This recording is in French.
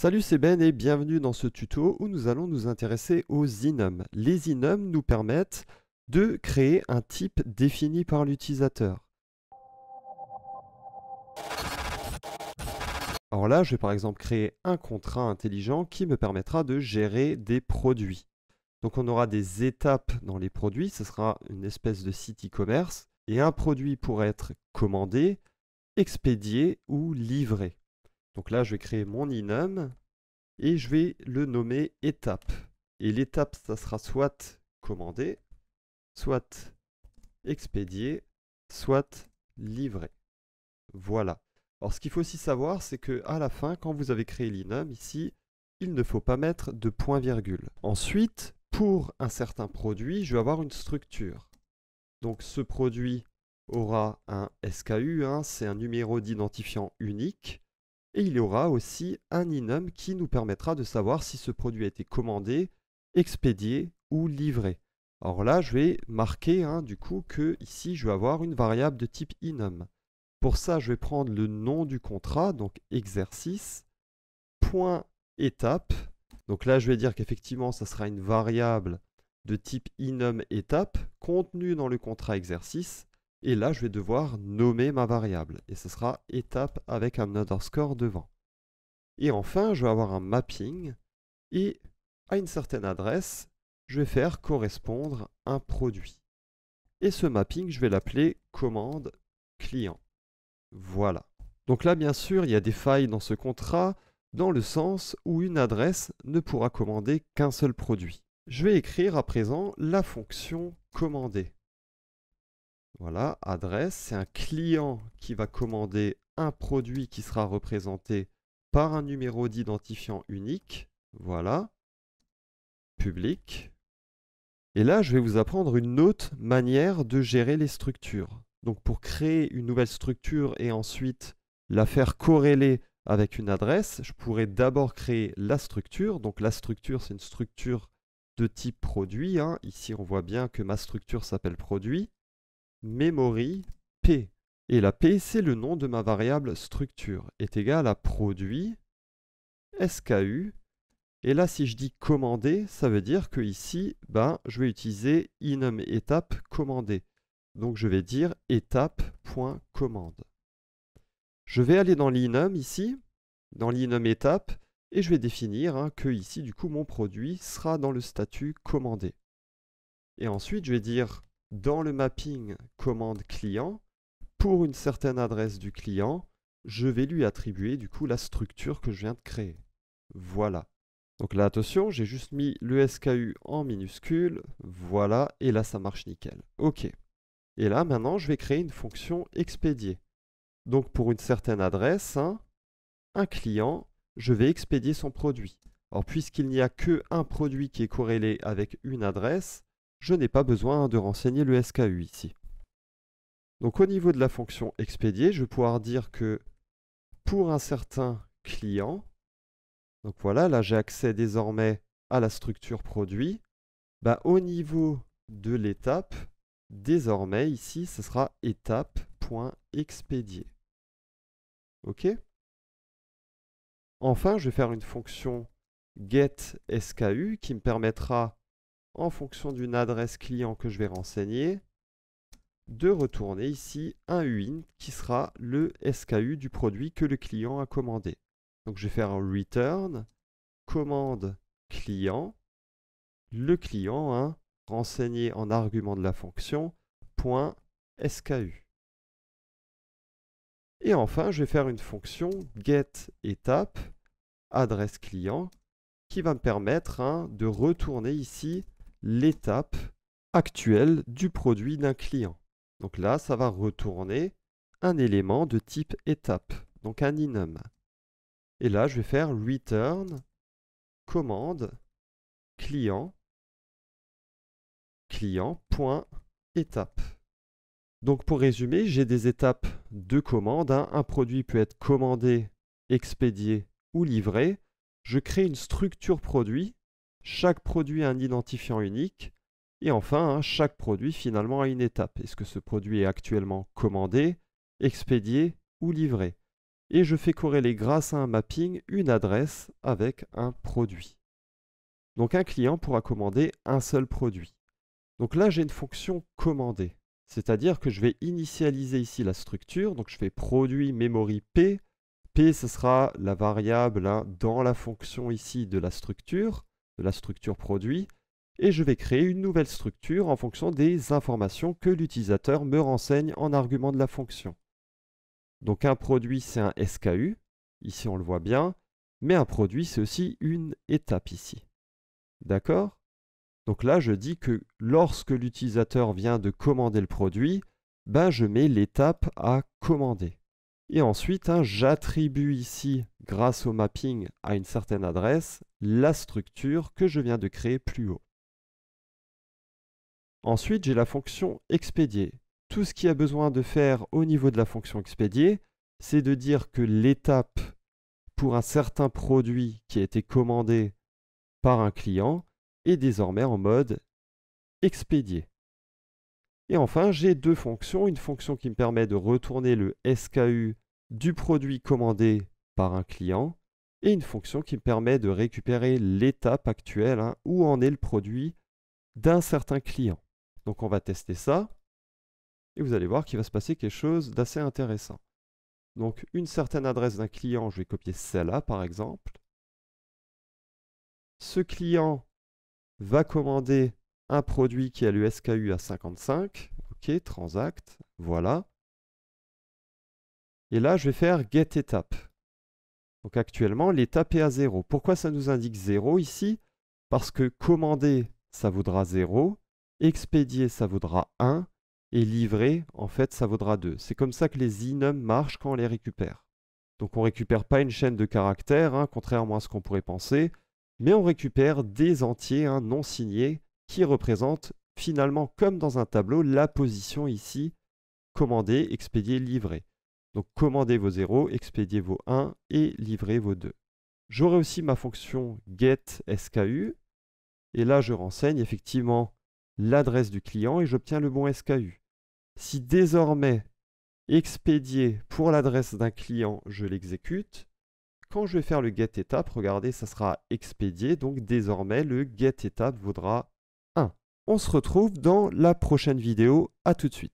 Salut, c'est Ben et bienvenue dans ce tuto où nous allons nous intéresser aux enums. Les enums nous permettent de créer un type défini par l'utilisateur. Alors là, je vais par exemple créer un contrat intelligent qui me permettra de gérer des produits. Donc on aura des étapes dans les produits, ce sera une espèce de site e-commerce et un produit pourrait être commandé, expédié ou livré. Donc là, je vais créer mon enum et je vais le nommer étape. Et l'étape, ça sera soit commandé, soit expédié, soit livré. Voilà. Alors ce qu'il faut aussi savoir, c'est que à la fin, quand vous avez créé l'enum ici, il ne faut pas mettre de point-virgule. Ensuite, pour un certain produit, je vais avoir une structure. Donc ce produit aura un SKU, c'est un numéro d'identifiant unique. Et il y aura aussi un enum qui nous permettra de savoir si ce produit a été commandé, expédié ou livré. Alors là, je vais marquer du coup que ici, je vais avoir une variable de type enum. Pour ça, je vais prendre le nom du contrat, donc exercice, point étape. Donc là, je vais dire qu'effectivement, ça sera une variable de type enum étape contenue dans le contrat exercice. Et là, je vais devoir nommer ma variable. Et ce sera étape avec un underscore devant. Et enfin, je vais avoir un mapping. Et à une certaine adresse, je vais faire correspondre un produit. Et ce mapping, je vais l'appeler commande client. Voilà. Donc là, bien sûr, il y a des failles dans ce contrat, dans le sens où une adresse ne pourra commander qu'un seul produit. Je vais écrire à présent la fonction commander. Voilà, adresse, c'est un client qui va commander un produit qui sera représenté par un numéro d'identifiant unique. Voilà, public. Et là, je vais vous apprendre une autre manière de gérer les structures. Donc pour créer une nouvelle structure et ensuite la faire corréler avec une adresse, je pourrais d'abord créer la structure. Donc la structure, c'est une structure de type produit. Ici, on voit bien que ma structure s'appelle produit. Memory P. Et la P, c'est le nom de ma variable structure, est égal à produit SKU. Et là, si je dis commander, ça veut dire que ici, je vais utiliser enum étape commandé. Donc je vais dire étape.commande. Je vais aller dans l'enum ici, dans l'enum étape, et je vais définir que ici, du coup, mon produit sera dans le statut commandé. Et ensuite, je vais dire dans le mapping commande client, pour une certaine adresse du client, je vais lui attribuer du coup la structure que je viens de créer. Voilà. Donc là, attention, j'ai juste mis le SKU en minuscule. Voilà, et là, ça marche nickel. OK. Et là, maintenant, je vais créer une fonction expédier. Donc pour une certaine adresse, un client, je vais expédier son produit. Alors puisqu'il n'y a qu'un produit qui est corrélé avec une adresse, je n'ai pas besoin de renseigner le SKU ici. Donc au niveau de la fonction expédier, je vais pouvoir dire que pour un certain client, donc voilà, là j'ai accès désormais à la structure produit, au niveau de l'étape, désormais ici, ce sera étape.expédier. OK? Enfin, je vais faire une fonction getSKU qui me permettra, en fonction d'une adresse client que je vais renseigner, de retourner ici un UIN qui sera le SKU du produit que le client a commandé. Donc je vais faire un return, commande client, le client, renseigné en argument de la fonction, .SKU. Et enfin, je vais faire une fonction getEtape, adresse client, qui va me permettre de retourner ici l'étape actuelle du produit d'un client. Donc là, ça va retourner un élément de type étape, donc un enum. Et là, je vais faire return commande client client.étape. Donc pour résumer, j'ai des étapes de commande. Un produit peut être commandé, expédié ou livré. Je crée une structure produit. Chaque produit a un identifiant unique. Et enfin, chaque produit finalement a une étape. Est-ce que ce produit est actuellement commandé, expédié ou livré? et je fais corréler grâce à un mapping une adresse avec un produit. Donc un client pourra commander un seul produit. Donc là, j'ai une fonction commander, c'est-à-dire que je vais initialiser ici la structure. Donc je fais produit memory p. P, ce sera la variable dans la fonction ici de la structure produit. Et je vais créer une nouvelle structure en fonction des informations que l'utilisateur me renseigne en argument de la fonction. Donc un produit, c'est un SKU. Ici, on le voit bien. Mais un produit, c'est aussi une étape ici. D'accord? Donc là, je dis que lorsque l'utilisateur vient de commander le produit, je mets l'étape à commander. Et ensuite, j'attribue ici, grâce au mapping à une certaine adresse, la structure que je viens de créer plus haut. Ensuite, j'ai la fonction expédier. Tout ce qu'il y a besoin de faire au niveau de la fonction expédier, c'est de dire que l'étape pour un certain produit qui a été commandé par un client est désormais en mode expédier. Et enfin, j'ai deux fonctions. Une fonction qui me permet de retourner le SKU du produit commandé par un client et une fonction qui me permet de récupérer l'étape actuelle où en est le produit d'un certain client. Donc on va tester ça et vous allez voir qu'il va se passer quelque chose d'assez intéressant. Donc une certaine adresse d'un client, je vais copier celle-là par exemple. Ce client va commander un produit qui a le SKU à 55. OK, transact, voilà. Et là, je vais faire get étape. Donc actuellement, l'étape est à 0. Pourquoi ça nous indique 0 ici? Parce que commander, ça vaudra 0. Expédier, ça vaudra 1. Et livrer, en fait, ça vaudra 2. C'est comme ça que les enum marchent quand on les récupère. Donc on ne récupère pas une chaîne de caractères, contrairement à ce qu'on pourrait penser, mais on récupère des entiers non signés qui représentent finalement, comme dans un tableau, la position ici, commander, expédier, livrer. Donc commandez vos 0, expédiez vos 1 et livrez vos 2. J'aurai aussi ma fonction getSKU, et là je renseigne effectivement l'adresse du client et j'obtiens le bon SKU. Si désormais expédier pour l'adresse d'un client, je l'exécute, quand je vais faire le getEtape, regardez, ça sera expédié, donc désormais le getEtape vaudra 1. On se retrouve dans la prochaine vidéo, à tout de suite.